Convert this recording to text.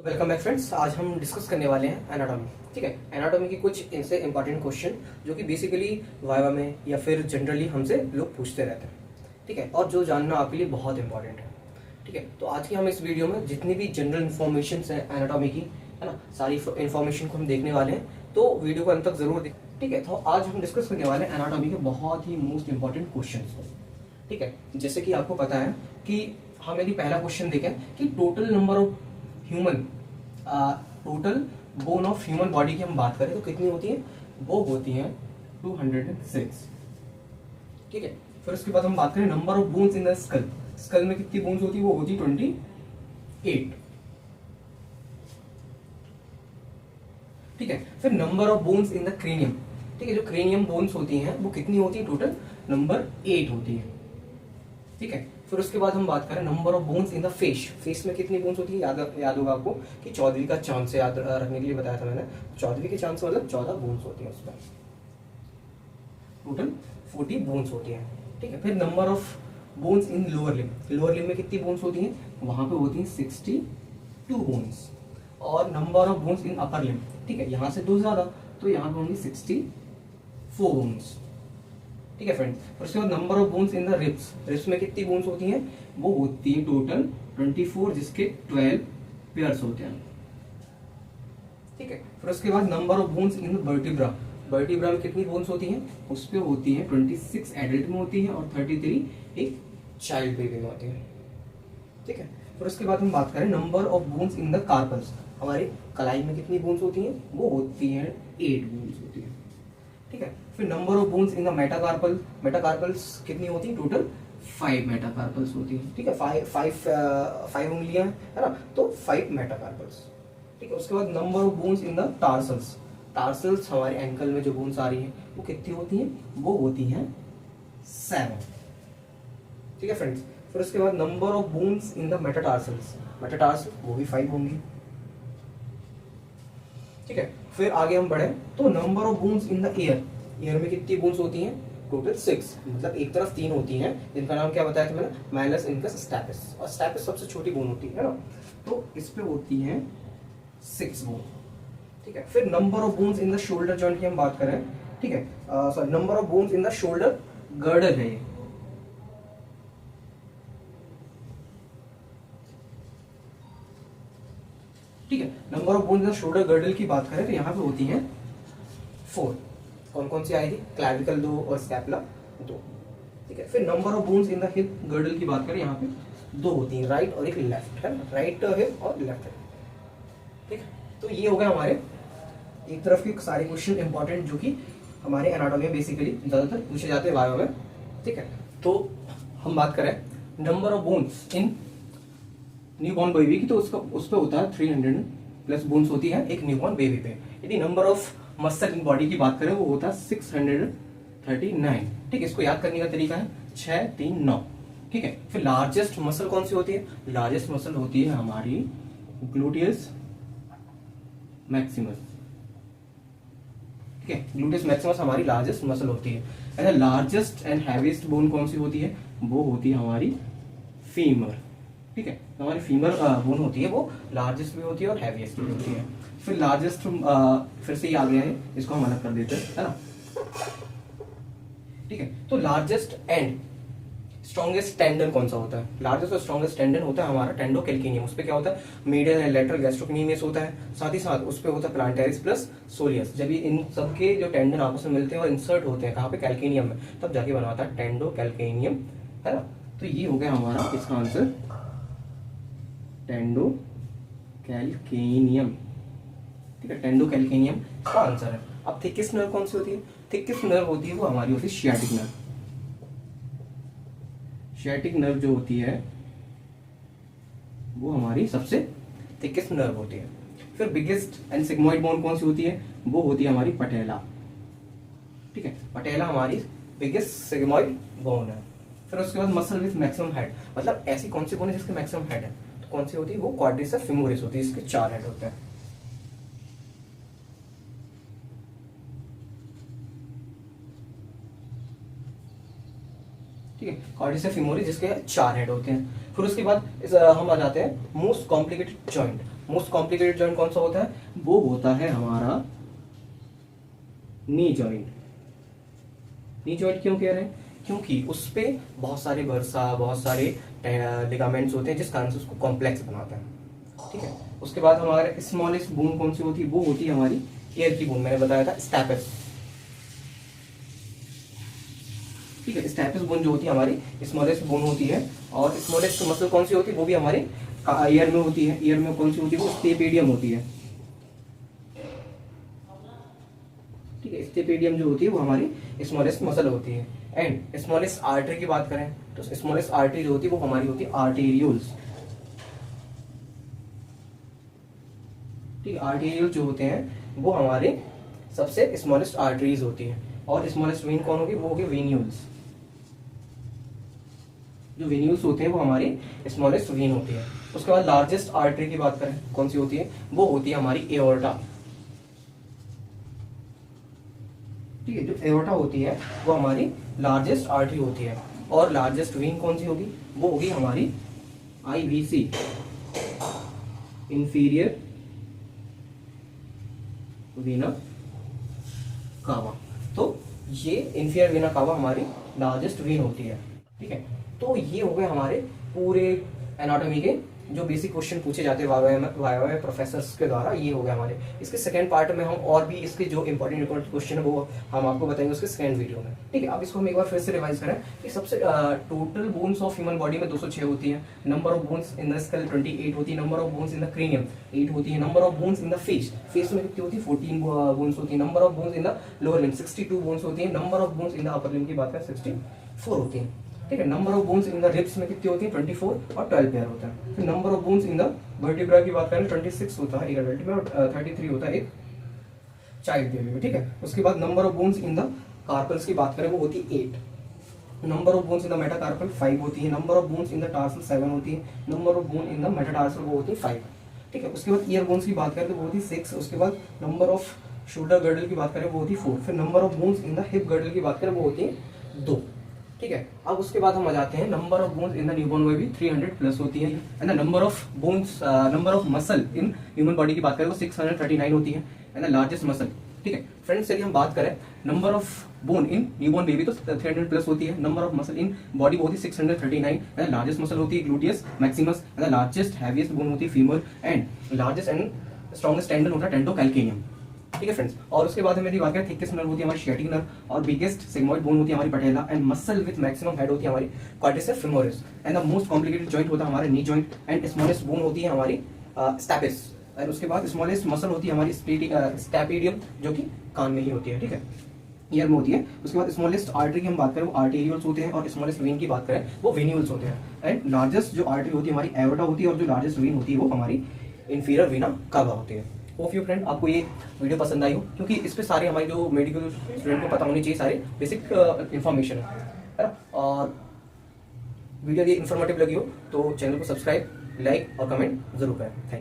Welcome back friends. आज हम discuss करने वाले हैं एनाटॉमी। ठीक है, एनाटॉमी की कुछ इनसे इंपॉर्टेंट क्वेश्चन जो कि बेसिकली वाइवा में या फिर जनरली हमसे लोग पूछते रहते हैं। ठीक है, और जो जानना आपके लिए बहुत इंपॉर्टेंट है। ठीक है, तो आज की हम इस वीडियो में जितनी भी जनरल इन्फॉर्मेशन है एनाटॉमी की, है ना, सारी इन्फॉर्मेशन को हम देखने वाले हैं, तो वीडियो को अंत तक जरूर देखें। ठीक है, तो आज हम डिस्कस करने वाले हैं एनाटॉमी के बहुत ही मोस्ट इंपॉर्टेंट क्वेश्चन को। ठीक है, जैसे कि आपको पता है कि हम यदि पहला क्वेश्चन देखें कि total number of human total bone of human body की हम बात करें तो कितनी होती है, वो होती है 206। ठीक है, फिर उसके बाद हम बात करें number of bones in the skull. Skull में कितनी बोन्स होती है, वो होती है 28। ठीक है, फिर number of bones in the cranium. ठीक है, जो क्रेनियम बोन्स होती हैं वो कितनी होती है, टोटल नंबर 8 होती है। ठीक है, फिर उसके बाद हम बात करें number of bones in the face. Face में कितनी बोन्स होती है, याद होगा आपको कि चौधरी का चांद से याद रखने के लिए बताया था मैंने। चौधरी के चांद से मतलब 14 बोन्स होती है, उसमें टोटल 40 बोन्स होती है। ठीक है, फिर number of bones in lower limb. Lower limb में कितनी बोन्स होती हैं, वहां पे होती है 62 बोन्स। और नंबर ऑफ बोन्स इन अपर लिम, ठीक है, यहां से दो ज्यादा, तो यहाँ पे होंगी 64 बोन्स। ठीक है फ्रेंड्स, और उसके बाद number of bones in the ribs. Ribs में कितनी बोन्स होती हैं, वो होती है टोटल 24, जिसके 12 पेयर्स होते हैं। ठीक है, फिर उसके बाद number of bones in vertebra. Vertebra में कितनी बोन्स होती हैं, उस पे होती है 26 एडल्ट में होती है और 33 एक चाइल्ड बेबी में होती है। ठीक है, फिर उसके बाद हम बात करें number of bones in the carpals. हमारी कलाई में कितनी बोन्स होती हैं, वो होती है 8 बोन्स होती है। ठीक है, फिर number of bones in the metacarpal. Metacarpals कितनी होती है, टोटल 5 मेटाकार्पल्स होती है। ठीक है, 5 उंगलियां है ना, तो 5 मेटाकार्पल्स। ठीक है, उसके बाद number of bones in the tarsals. Tarsals हमारे एंकल में जो बोन्स आ रही हैं वो कितनी होती हैं, वो होती हैं 7। ठीक है फ्रेंड्स, फिर उसके बाद number of bones in the metatarsals. Metatarsal वो भी 5 होंगी। ठीक है, फिर आगे हम बढ़े तो number of bones in the year. Year में कितनी बोन्स होती हैं, टोटल 6। मतलब एक तरफ 3 होती हैं, जिनका नाम क्या बताया था मैंने, माइलस, इनकस, स्टैपिस। और स्टैपिस सबसे छोटी बोन होती है ना, तो इस पे होती है 6 बोन। ठीक है, फिर number of bones in the shoulder joint की हम बात करें। ठीक है, sorry, number of bones in the shoulder girdle है ये। ठीक है, number of bones in the shoulder girdle की बात करें तो यहाँ पे होती है 4। कौन कौन सी आएगी, क्लैविकल 2 और स्कैपुला 2। ठीक है, फिर number of bones in the hip girdle की बात करें, यहाँ पे 2 होती हैं, राइट और एक लेफ्ट है, राइट हिप और लेफ्ट हिप। ठीक है, तो ये हो गए हमारे एक तरफ के सारे क्वेश्चन इंपॉर्टेंट जो कि हमारे एनाटॉमी में बेसिकली ज्यादातर पूछे जाते हैं बायो में। ठीक है, तो हम बात करें number of bones in newborn baby की, तो उसका उस पर होता है 300 प्लस बोन्स होती है एक न्यूबॉर्न बेबी पे। यदि number of muscle in body की बात करें वो होता है 639। ठीक है, इसको याद करने का तरीका है 6 3 9। ठीक है, फिर लार्जेस्ट मसल कौन सी होती है, लार्जेस्ट मसल होती है हमारी ग्लूटियस मैक्सिमस। ठीक है, ग्लूटियस मैक्सिमस हमारी लार्जेस्ट मसल होती है। And largest and heaviest bone कौन सी होती है, वो होती है हमारी फीमर। ठीक है, तो हमारी फीमर बोन होती है वो लार्जेस्ट भी होती है और हैवीएस्ट भी होती है। फिर लार्जेस्ट फिर से ही आ गया है, इसको हम अलग कर देते हैं, है ना। ठीक है, तो लार्जेस्ट एंड स्ट्रॉन्गेस्ट टेंडन कौन सा होता है, लार्जेस्ट और स्ट्रॉन्गेस्ट टेंडन होता है हमारा टेंडोकैल्केनियम। उस पे क्या होता है, मीडियल एंड लेटरल गैस्ट्रोक्नीमियस होता है। साथ ही साथ उस पे होता है प्लांटारिस प्लस सोलियस। जब ये इन सबके जो टेंडन आपस में मिलते हैं और इंसर्ट होते हैं कहाँ पे, कैल्केनियम में, तब जाके बनवाता है टेंडोकैल्केनियम, है ना। तो ये हो गया हमारा इसका आंसर, टेंडोकैल्केनियम। ठीक है, टेंडोकैल्केनियम का आंसर है। अब थिकेस्ट नर्व कौन सी होती है, थिकेस्ट नर्व होती है वो हमारी होती है शियाटिक नर्व। शियाटिक नर्व जो होती है वो हमारी सबसे थिकेस्ट नर्व होती है। फिर बिगेस्ट एंड सिग्मोइड बोन कौन सी होती है, वो होती है हमारी पटेला। ठीक है, पटेला हमारी बिगेस्ट सिग्मोइड बोन है। फिर उसके बाद मसल विथ मैक्सिमम हेड, मतलब ऐसी कौन सी बोन है जिसके मैक्सिमम हेड है, तो कौन सी होती है, वो क्वाड्रिसेप्स फेमोरिस होती है, इसके 4 हेड होते हैं। ठीक है, क्वाड्रिसेप्स फेमोरिस जिसके 4 हेड होते हैं। फिर उसके बाद हम आ जाते हैं most complicated joint. Most complicated joint कौन सा होता है? वो होता है हमारा नी जॉइंट। नी जॉइंट क्यों कह रहे हैं? क्योंकि उस पे बहुत सारे वर्सा, बहुत सारे लिगामेंट्स होते हैं, जिस कारण से उसको कॉम्प्लेक्स बनाता है। ठीक है, उसके बाद हमारे स्मॉलेस्ट बोन कौन सी होती है? वो होती है हमारी एयर की बोन, मैंने बताया था स्टैपस। ठीक है, स्टैपस बोन जो होती है हमारी स्मॉलेस्ट बोन होती है। और स्मॉलेस्ट मसल कौन सी होती है? वो भी हमारे ईयर में होती है। ईयर में कौन सी होती है? वो स्टेपेडियम होती है। ठीक है, स्टेपेडियम जो होती है वो हमारी स्मॉलेस्ट मसल होती है। एंड स्मॉलेस्ट आर्टरी की बात करें तो स्मॉलेस्ट आर्टरी जो होती है वो हमारी होती है आर्टेरियोल्स। ठीक है, आर्टेरियोल्स जो होते हैं वो हमारे सबसे स्मॉलेस्ट आर्टरीज होती है। और स्मॉलेस्ट वेन कौन होगी? वो होगी वेन्यूल्स। जो वेन्यूल्स होते हैं वो हमारी स्मॉलेस्ट वेन होती है। उसके बाद लार्जेस्ट आर्टरी की बात करें कौन सी होती है? वो होती है हमारी एओर्टा। ठीक है, जो एओर्टा होती है वो हमारी लार्जेस्ट आर्टरी होती है। और लार्जेस्ट वेन कौन सी होगी? वो होगी हमारी आईवीसी, इंफीरियर वीना कावा। तो ये इंफीरियर वीना कावा हमारी लार्जेस्ट वेन होती है। ठीक है, तो ये हो गए हमारे पूरे एनाटॉमी के जो बेसिक क्वेश्चन पूछे जाते हैं वाईवा प्रोफेसर्स के द्वारा। ये हो गया हमारे। इसके सेकंड पार्ट में हम और भी इसके जो इंपॉर्टेंट क्वेश्चन है वो हम आपको बताएंगे उसके सेकंड वीडियो में। ठीक है, अब इसको हम एक बार फिर से रिवाइज करें कि सबसे total bones of human body में 206 होती है। Number of bones in the school 28 होती है। Number of bones in the cranium 8 होती है। Number of bones in the face में कितनी होती है? 14 बोन्स होती है। Number of bones in the lower limb 62 bones होती है। Number of bones in the upper limb की बात करें 64 होती है। ठीक है, number of bones in the ribs में कितनी होती है? 24 और 12 पेयर होता है। फिर number of bones in the vertebra की बात करें 26 होता है एक एडल्ट में और 33 होता है एक चाइल्ड बेबी में। ठीक है, उसके बाद number of bones in the carpals की बात करें वो होती है 8। Number of bones in the metacarpal 5 होती है। Number of bones in the tarsal 7 होती है। Number of bone in the metatarsal वो होती है 5। ठीक है, उसके बाद ईयर बोन्स की बात करें तो वो होती है 6। उसके बाद नंबर ऑफ शोल्डर गर्डल की बात करें वो होती है 4। फिर number of bones in the hip girdle की बात करें वो होती है 2। ठीक है, अब उसके बाद हम आ जाते हैं number of bones in the newborn baby 300 plus होती है। And the number of bones number of muscle in human body की बात करें तो 639 होती है। And the largest muscle. ठीक है फ्रेंड्स, चलिए हम बात करें number of bone in newborn baby तो 300 प्लस होती है। Number of muscle in body होती है 639। एंड लार्जेस्ट मसल होती है gluteus Maximus. And the largest heaviest bone होती है femur. And largest and strongest tendon होता है टेंटो कैल्केनियम। ठीक है फ्रेंड्स, और उसके बाद हमें बात करें थिकेस्ट नर्व होती है हमारी शियाटिक नर्व। और बिगेस्ट सिग्मोइड बोन होती है हमारी patella. And muscle with maximum head होती है हमारी quadriceps femoris. And the most complicated joint होता है हमारा knee joint. And smallest bone होती है हमारी स्टैपिस। एंड उसके बाद स्मॉलेस्ट मसल होती है हमारी स्टैपेडियम जो कि कान में ही होती है। ठीक है, ईयर में होती है। उसके बाद स्मॉलेस्ट आर्टरी की हम बात करें वो आर्टेरियोल्स होते हैं। और स्मॉलेस्ट वेन की बात करें वो वेन्यूल्स होते हैं। एंड लार्जेस्ट जो आर्टरी होती है हमारी एओर्टा होती है। और जो लार्जेस्ट वेन होती है वो हमारी इंफीरियर वीना कावा होती है। होप यू फ्रेंड आपको ये वीडियो पसंद आई हो, क्योंकि इस पे सारे हमारे जो मेडिकल स्टूडेंट को पता होनी चाहिए सारे बेसिक इन्फॉर्मेशन है ना। और वीडियो ये इन्फॉर्मेटिव लगी हो तो चैनल को सब्सक्राइब, लाइक और कमेंट जरूर करें। Thank you.